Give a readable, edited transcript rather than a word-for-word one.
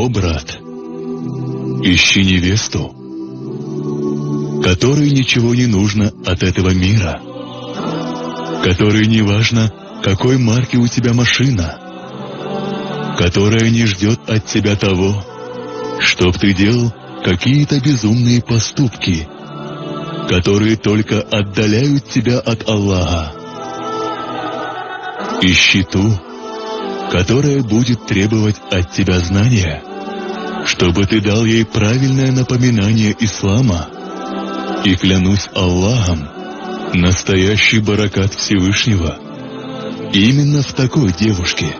О, брат, ищи невесту, которой ничего не нужно от этого мира, которой не важно, какой марки у тебя машина, которая не ждет от тебя того, чтоб ты делал какие-то безумные поступки, которые только отдаляют тебя от Аллаха. Ищи ту, которая будет требовать от тебя знания, чтобы ты дал ей правильное напоминание ислама. И клянусь Аллахом, настоящий баракат Всевышнего именно в такой девушке.